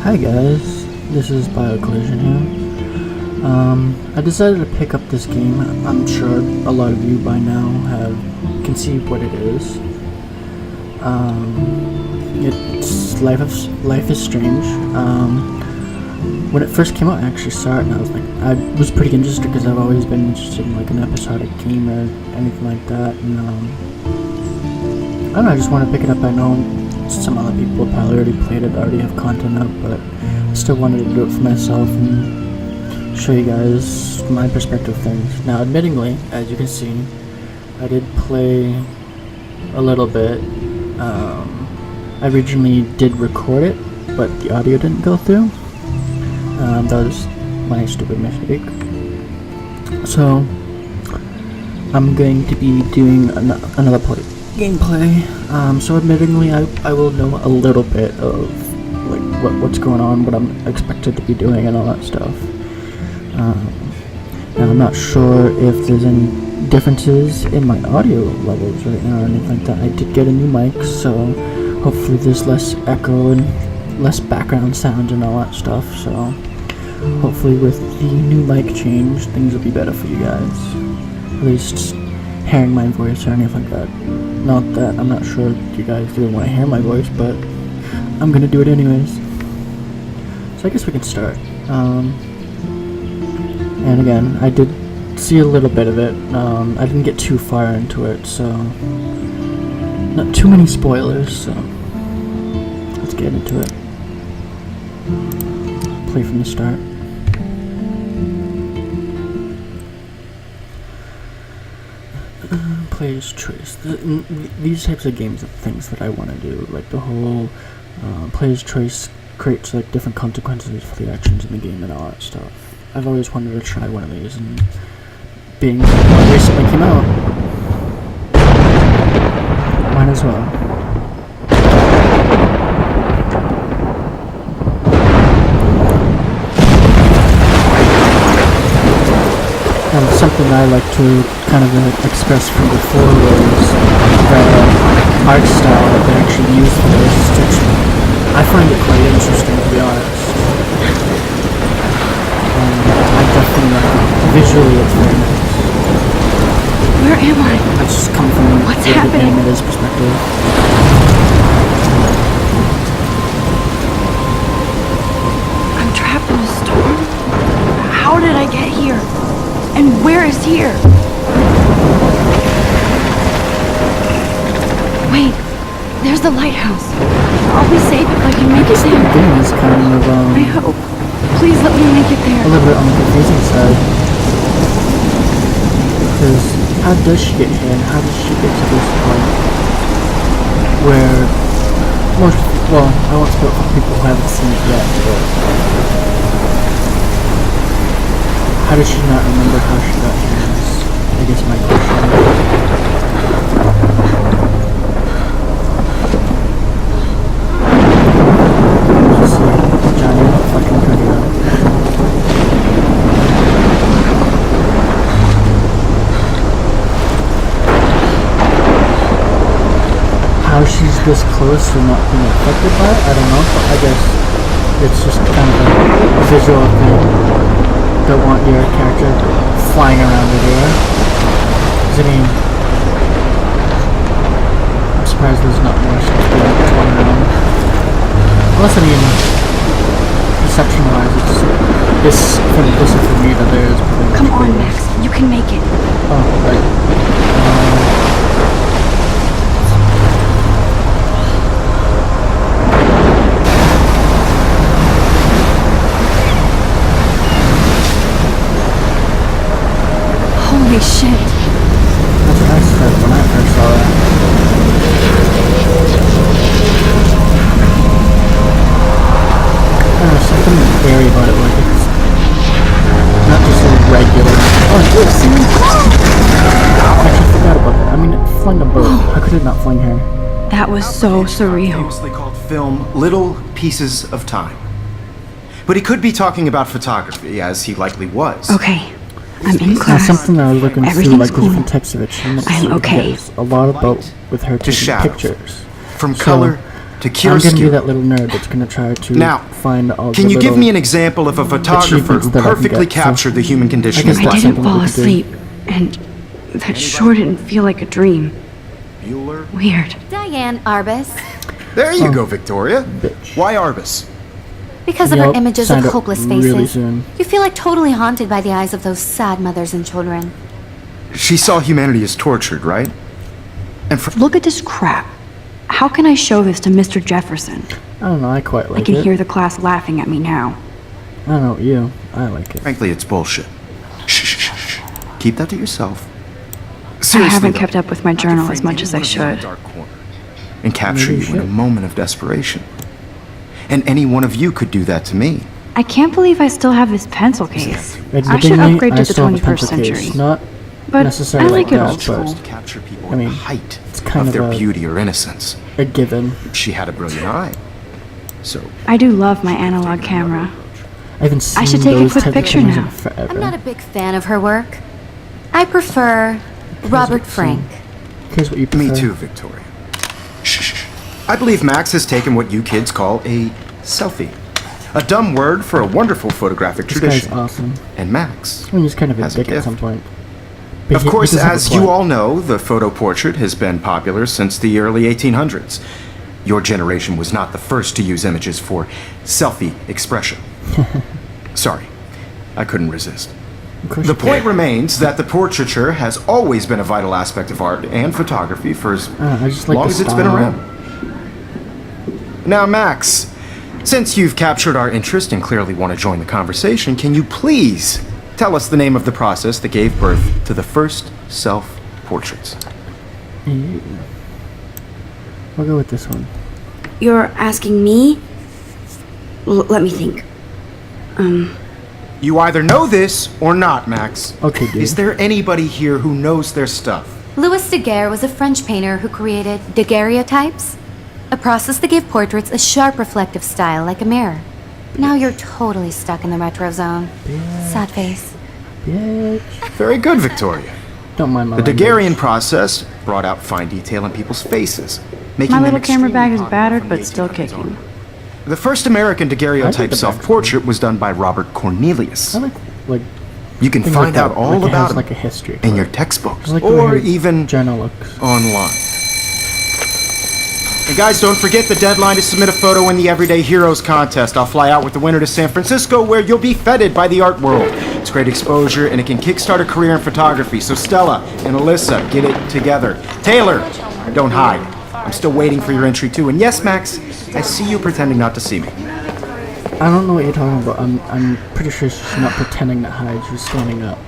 Hi guys, this is BioCollision here. I decided to pick up this game. I'm sure a lot of you by now have conceived what it is. It's Life is Strange. When it first came out, I actually saw it and I was pretty interested because I've always been interested in like an episodic game or anything like that. And I don't know, I just want to pick it up. I know some other people probably already played it, already have content up, but I still wanted to do it for myself and show you guys my perspective of things. Now, admittingly, as you can see, I did play a little bit. I originally did record it, but the audio didn't go through. That was my stupid mistake. So, I'm going to be doing another gameplay. So admittingly, I will know a little bit of like what's going on, what I'm expected to be doing, and all that stuff. Now I'm not sure if there's any differences in my audio levels right now or anything like that. I did get a new mic, so hopefully there's less echo and less background sounds and all that stuff. So hopefully with the new mic change, things will be better for you guys. At least hearing my voice or anything like that. Not that I'm not sure if you guys really want to hear my voice, but I'm gonna do it anyways. So I guess we can start. And again, I did see a little bit of it. I didn't get too far into it, so not too many spoilers, so let's get into it. Play from the start. Player's choice. These types of games are things that I want to do. Like the whole player's choice creates like different consequences for the actions in the game and all that stuff. I've always wanted to try one of these, and being one recently came out, might as well. And something I like to kind of express from before was the art style that they actually use for this. I find it quite interesting, to be honest. I definitely like it. Visually, it's very nice. Where am I? I just come from What's the happening? animator's perspective. I'm trapped in a storm? How did I get here? And where is here? Wait, there's the lighthouse. I'll be safe if I can make it there. The game is kind of, I hope. Please let me make it there. a little bit on the confusing side. Because how does she get here and how does she get to this point where I won't spoil for people who haven't seen it yet, but how does she not remember how she got here is, I guess, my question. How she's this close to not being affected by it, I don't know, but I guess it's just kind of a visual thing. Don't want your character flying around everywhere. Because I mean, I'm surprised there's not more stuff being torn around. Unless I mean, perception-wise, this is for me that there is probably. Come on, Max. You can make it. Oh, right. Holy shit. That's what I said when I first saw that. I don't know, something scary about it, like it's not just a regular. Oh, it's I actually forgot about that. I mean, it flung a boat. How could it not fling her? That was so surreal. Famously called film Little Pieces of Time. But he could be talking about photography, as he likely was. Okay. I'm in That's class. something I was looking through, Everything's like the cool. different texts of it. I'm okay. There's a lot about with her taking shadows. pictures. From So, color to I'm cure gonna be that little nerd that's gonna try to Now, find all the Can you give little me an example of a photographer achievements who that I can perfectly get, so captured the human condition I guess in I that's black? didn't something fall we could do. asleep, and that sure didn't feel like a dream. Bueller? Weird. Diane Arbus. There you go, Victoria. bitch. Why Arbus? Because of her Yep, images of signed up hopeless really faces. soon. You feel like totally haunted by the eyes of those sad mothers and children. She saw humanity as tortured, right? And for Look at this crap. How can I show this to Mr. Jefferson? I don't know, I quite I like can it. hear the class laughing at me now. I don't know what you. I like it. frankly, it's bullshit. Shh, shh, shh, shh. Keep that to yourself. I Seriously, haven't though, kept up with my I could journal frame as much as I any one of you in a should. dark corner and capture Maybe you you in a should. moment of desperation. And any one of you could do that to me. I can't believe I still have this pencil case. I should Admittingly, upgrade I to the still have a 21st pencil case. century. Not But necessarily I like it that, old school. To capture people I mean, at the height it's kind of their of a- beauty or innocence. a given. She had a brilliant eye. So, I do love my analog camera. I haven't seen should take a those quick type of picture cameras now. in forever. I'm not a big fan of her work. I prefer Robert Frank. Here's what you prefer. me too, Victoria. Shh, shh, shh. I believe Max has taken what you kids call a selfie. A dumb word for a wonderful photographic This tradition. guy's awesome. And Max. I mean, he's kind of a Has a dick at gift. some point. Of course, he doesn't have as a you plot. all know, the photo portrait has been popular since the early 1800s. Your generation was not the first to use images for selfie expression. Sorry, I couldn't resist. Of course The you point remains that the portraiture has always been a vital aspect of art and photography for as I just like long the as it's been style. around. Now, Max, since you've captured our interest and clearly want to join the conversation, can you please tell us the name of the process that gave birth to the first self-portraits? Yeah. We'll go with this one. You're asking me? Let me think. You either know this or not, Max. Okay, dude. Is there anybody here who knows their stuff? Louis Daguerre was a French painter who created daguerreotypes, a process that gave portraits a sharp reflective style like a mirror. Now you're totally stuck in the retro zone. Sad face. Bitch. Very good, Victoria. Don't mind my The language. Daguerrean process brought out fine detail in people's faces, making My them little camera extremely bag is popular battered from but the still 1800s kicking. onward. The first American I think daguerreotype the self-portrait was done by Robert Cornelius. I like You can things find like out that. all Like it about has him like a history. in to your it. textbooks Just like the way or her even journal looks. online. And guys, don't forget the deadline to submit a photo in the Everyday Heroes contest. I'll fly out with the winner to San Francisco, where you'll be feted by the art world. It's great exposure, and it can kickstart a career in photography. So Stella and Alyssa, get it together. Taylor, don't hide. I'm still waiting for your entry too. And yes, Max, I see you pretending not to see me. I don't know what you're talking about. I'm pretty sure she's not pretending to hide. She's standing up.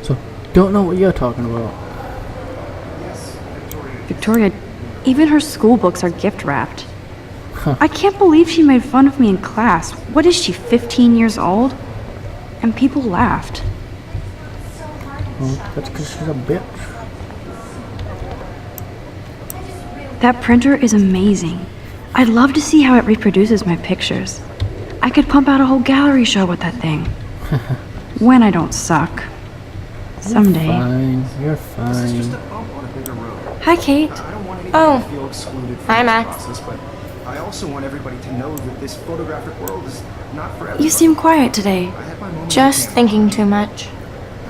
So, don't know what you're talking about. Victoria, even her school books are gift wrapped. I can't believe she made fun of me in class. What is she, 15 years old? And people laughed. Well, that's because she's a bitch. That printer is amazing. I'd love to see how it reproduces my pictures. I could pump out a whole gallery show with that thing. When I don't suck. Someday. Fine, you're fine. Hi, Kate. Oh. Hi, Max. But I also want everybody to know that this photographic world is not for everybody. You seem quiet today. Just thinking too much.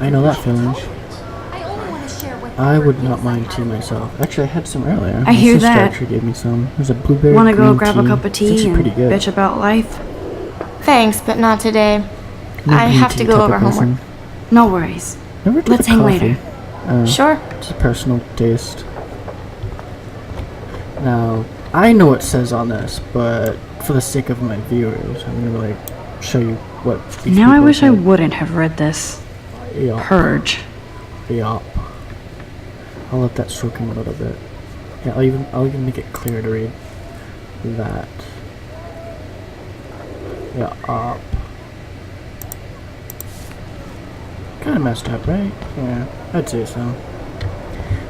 I know that feeling. I only want to share what I would not mind tea myself. Actually, I had some earlier. I My hear sister that. actually gave me some. There's a blueberry Wanna go green grab a cup of It's tea actually and pretty good. bitch about life? Thanks, but not today. No I green have tea to go type over of person. homework. No worries. Never took Let's a hang coffee. later. Sure. It's a personal taste. Now, I know what it says on this, but for the sake of my viewers, I'm gonna like show you what. these Now I people wish I said. wouldn't have read this. Yup. Purge. Yup. I'll let that soak in a little bit. Yeah, I'll even make it clear to read that. Yeah, up. Kind of messed up, right? Yeah, I'd say so.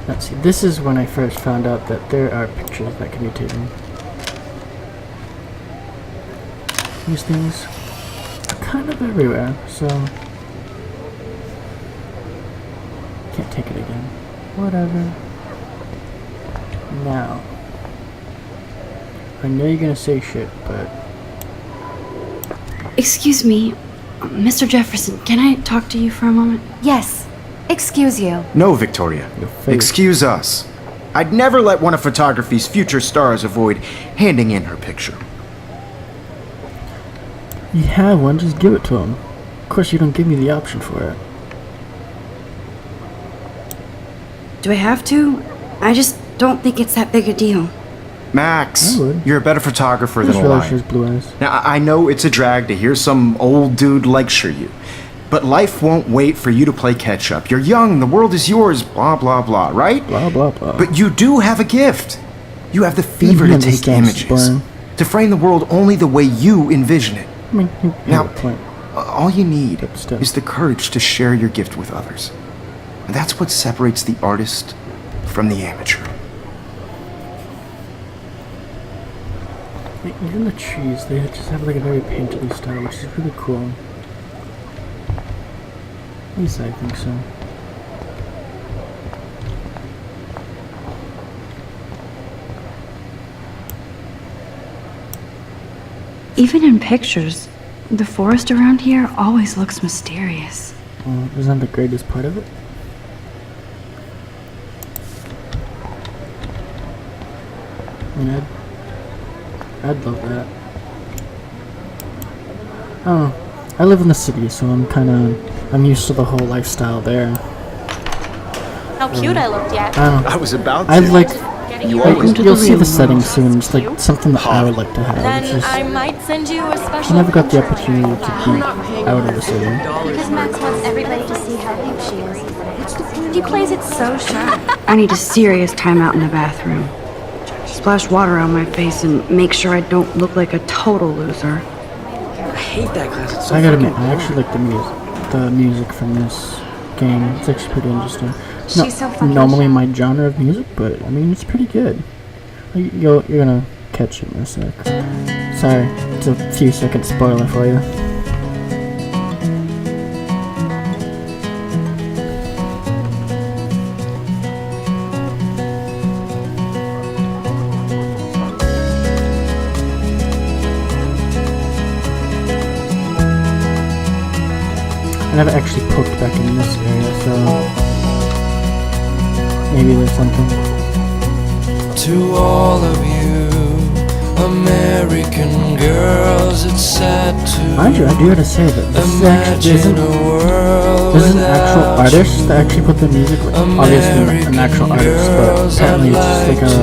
Let's see. This is when I first found out that there are pictures that can be taken. These things are kind of everywhere, so can't take it again. Whatever. Now, I know you're gonna say shit, but Excuse me, Mr. Jefferson, can I talk to you for a moment? Yes. Excuse you. No, Victoria. Your face. Excuse us. I'd never let one of photography's future stars avoid handing in her picture. you have one, just give it to him. Of course, you don't give me the option for it. Do I have to? I just don't think it's that big a deal. Max, I would. you're a better photographer I than just a realized she liar. has blue eyes. Now, I know it's a drag to hear some old dude lecture you, but life won't wait for you to play catch-up. You're young, the world is yours, blah, blah, blah, right? Blah, blah, blah. But you do have a gift. You have the fever He to take understands images, Square. to frame the world only the way you envision it. I mean, you Now, have a point. all you need But still. is the courage to share your gift with others. And that's what separates the artist from the amateur. Like, even the trees, they just have like a very painterly style, which is really cool. At least I think so. Even in pictures, the forest around here always looks mysterious. Well, isn't that the greatest part of it? I mean, I'd love that. I don't know. I live in the city, so I'm used to the whole lifestyle there. How cute I looked yet. I don't know. I was about to. I'd like, You like, always to you'll the see the real settings soon. It's like something that I would like to have. Then It's just, I might send you a special. I never got the picture. opportunity to be out of the city. Because Max wants everybody to see how cute she is. He plays it so sharp. I need a serious timeout in the bathroom. Splash water on my face and make sure I don't look like a total loser. I hate that class. It's so I gotta fucking admit, I actually like the music from this game. It's actually pretty interesting. It's She's so not fucking normally shy. my genre of music, but I mean, it's pretty good. You're gonna catch it in a sec. Sorry, it's a few second spoiler for you. I never actually poked back in this area, so maybe there's something. To all of you American girls, it's sad to Mind you, I do gotta say that this is actually imagine a world this is an actual without artist you. that actually put the music. Like, obviously an actual artist, but apparently it's just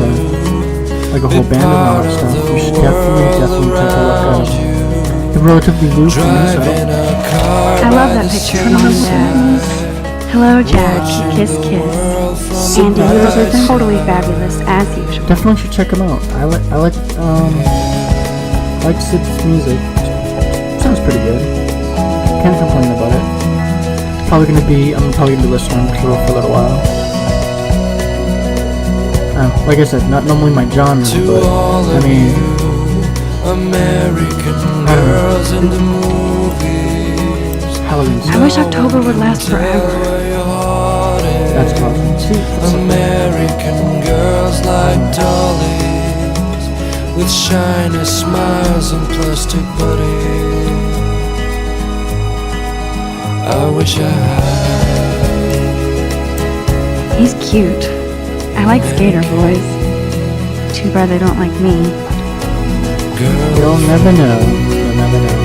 like a whole band and all that stuff. You should definitely take a look at it. They're relatively new for me, so Driving a car I love by that the picture of Mom and Dad. Hello, Jack. Kiss, kiss. Andy, you look totally fabulous, as usual. definitely should check them out. I like Sid's music. Sounds pretty good. Can't complain about it. I'm probably gonna be listening to it for a little while. Like I said, not normally my genre, To but all I of mean, you American I don't know. girls in the movies. Halloween I stuff. wish October would last forever. Where your heart is. That's awesome. See, that's American girls like dollies with shiny smiles and plastic bodies. I wish I had. He's cute. I like skater boys. Too bad they don't like me. Girls You'll never know. You'll never know.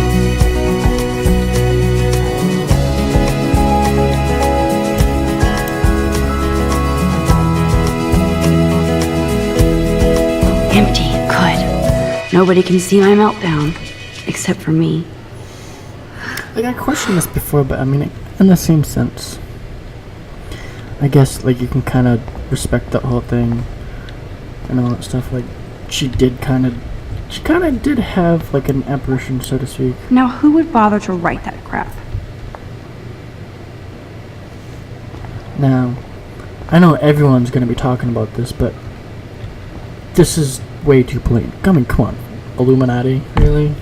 Empty. Good. Nobody can see my meltdown. Except for me. Like, I questioned this before, but I mean, in the same sense. I guess, like, you can kind of respect that whole thing and all that stuff. Like, she kind of did have, like, an apparition, so to speak. Now, who would bother to write that crap? Now, I know everyone's going to be talking about this, but this is way too blatant. I mean, come on. Illuminati? Really?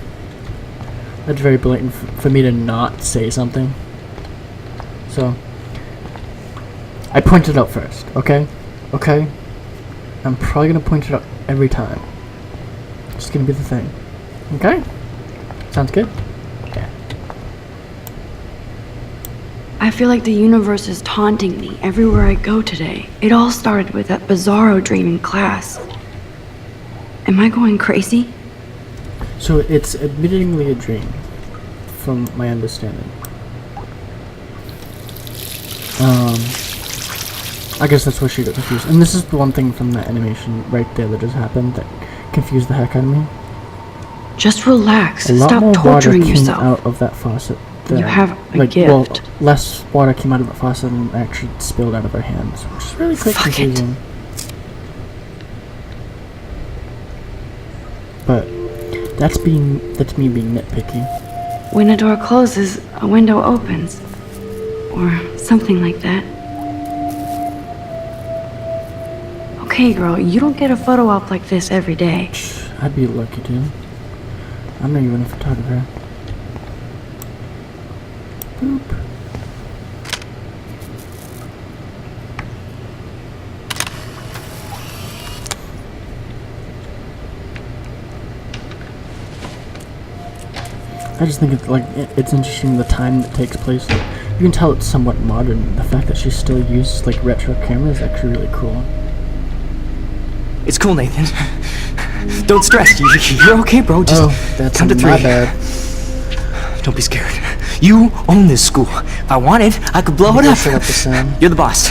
That's very blatant for me to not say something. So, I pointed it out first, okay? Okay? I'm probably gonna point it out every time. It's gonna be the thing. Okay. Sounds good. Yeah. I feel like the universe is taunting me everywhere I go today. It all started with that bizarro dream in class. Am I going crazy? So it's admittingly a dream, from my understanding. I guess that's where she got confused. And this is the one thing from that animation right there that just happened that confused the heck out of me. Just relax. A lot Stop more torturing water came yourself. out of that faucet. Than, You have a well, gift. less water came out of the faucet than actually spilled out of her hands, which is really quite Fuck it. confusing. But that's me being nitpicky. When a door closes, a window opens. Or something like that. Okay, girl, you don't get a photo op like this every day. I'd be lucky to. I'm not even a photographer. Boop. I just think it's interesting the time that takes place. Like, you can tell it's somewhat modern. The fact that she still uses like retro cameras is actually really cool. It's cool, Nathan. Don't stress. You're okay, bro. Just that's count to my 3. bad. Don't be scared. You own this school. If I wanted, I could blow it up. Shut up the sound. You're the boss.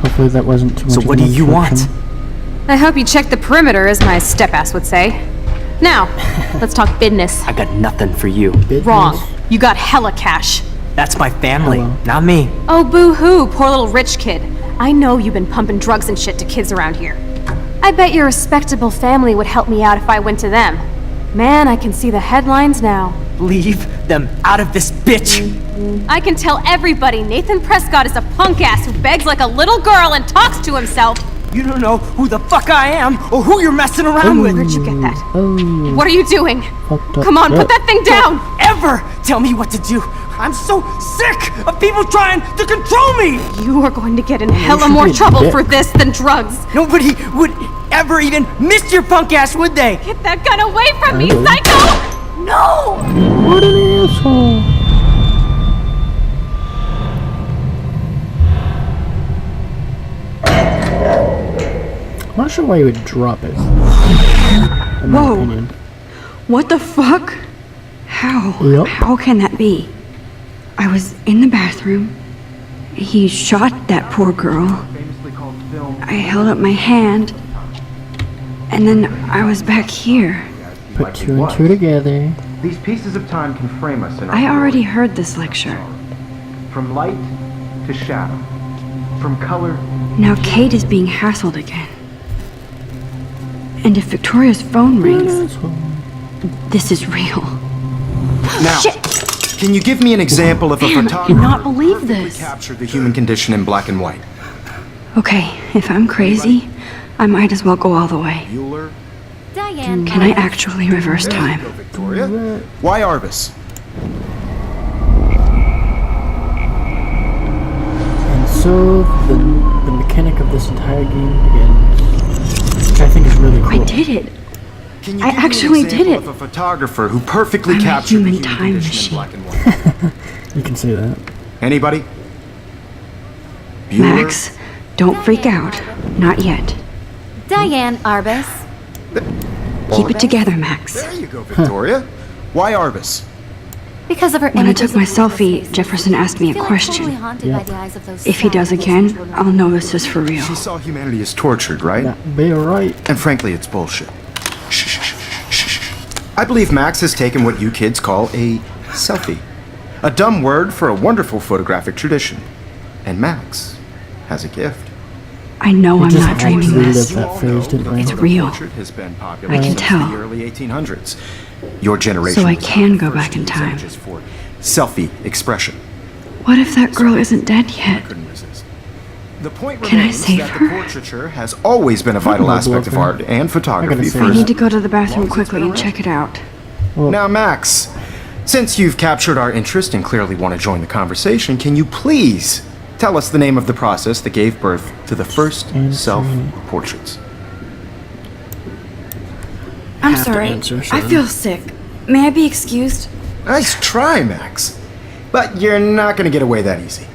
Hopefully that wasn't too much. So of what an do you want? interruption. I hope you checked the perimeter, as my step-ass would say. Now, let's talk business. I got nothing for you. Business? Wrong. You got hella cash. That's my family, Hello. not me. Oh, boo-hoo, poor little rich kid. I know you've been pumping drugs and shit to kids around here. I bet your respectable family would help me out if I went to them. Man, I can see the headlines now. Leave them out of this bitch. I can tell everybody Nathan Prescott is a punk ass who begs like a little girl and talks to himself. You don't know who the fuck I am or who you're messing around with. Where'd you get that? Oh, What are you doing? fucked up. Come on, put that thing down! Ever tell me what to do. I'm so sick of people trying to control me. You are going to get in hella should more be a trouble dick. for this than drugs. Nobody would ever even miss your punk ass, would they? Get that gun away from me, Oh. psycho! No! What an asshole! I'm not sure why you would drop it. In my Whoa. opinion. What the fuck? How? Yep. How can that be? I was in the bathroom. He shot that poor girl. I held up my hand. And then I was back here. Put two and two together. These pieces of time can frame us in our I already world. heard this lecture. From light to shadow. From color. Now Kate is being hassled again. And if Victoria's phone rings, Asshole. this is real. Now, can you give me an example of a Man, I photographer cannot believe who perfectly this. captured the human condition in black and white? Okay, if I'm crazy, I might as well go all the way. Bueller? Diane. Can I actually reverse There you time? go, Victoria. Why Arbus? And so the mechanic of this entire game begins, which I think is really cool. I did it. Can you I give me an actually did example it. of a photographer who perfectly I'm a captured the human human time condition in machine. black and white? You can say that. Anybody? Bueller? Max, don't freak out. Not yet. Diane Arbus. Keep it together, Max. There you go, Victoria. Why Arbus? Because of her When I images took my of beautiful selfie, faces. Jefferson asked me I a feel like question. totally haunted by the eyes of those If he sad does little again, children. I'll know this is for real. She saw humanity as tortured, right? That be right. And frankly, it's bullshit. Shh, shh, shh, shh, shh. I believe Max has taken what you kids call a selfie. A dumb word for a wonderful photographic tradition. And Max has a gift. I know You I'm just not had to dreaming relive this. that phrase, didn't we? It's real. Portrait has been popular I can since tell. the early 1800s. Your generation So I was can the go first back to in use time. images for selfie expression. What if that girl isn't dead yet? Couldn't resist. The point Can I remains save that her? the portraiture has always been a vital No, aspect of Blocker. art and photography save for I need to go to the bathroom quickly and check it out. Now, Max, since you've captured our interest and clearly want to join the conversation, can you please tell us the name of the process that gave birth to the first self-portraits? I'm have to sorry. answer. I feel sick. May I be excused? Nice try, Max. But you're not gonna get away that easy.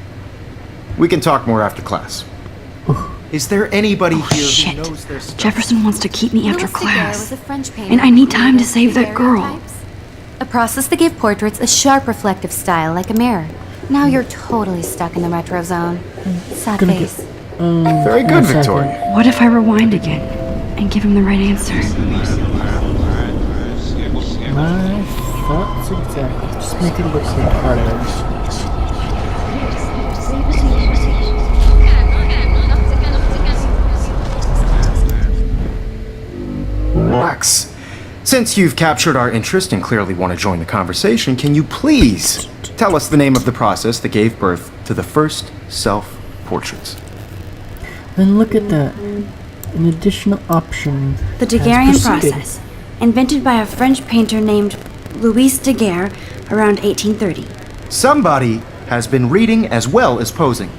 We can talk more after class. Is there anybody here Shit. who knows their stuff? Jefferson wants to keep me after Louis Daguerre class. was a French painter And I who need time to created save that girl. daguerreotypes, a process that gave portraits a sharp reflective style like a mirror. Now you're totally stuck in the retro zone. Sad Gonna face. Very good, Second. Victoria. What if I rewind again and give him the right answer? My thoughts exactly. Just make it look like harder. Max, since you've captured our interest and clearly want to join the conversation, can you please tell us the name of the process that gave birth to the first self-portraits? Then look at that. An additional option. The has Daguerrean proceeded. process, invented by a French painter named Louis Daguerre around 1830. Somebody has been reading as well as posing.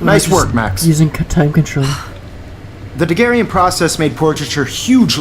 Nice Just work, Max. Using time control. The Daguerrean process made portraiture hugely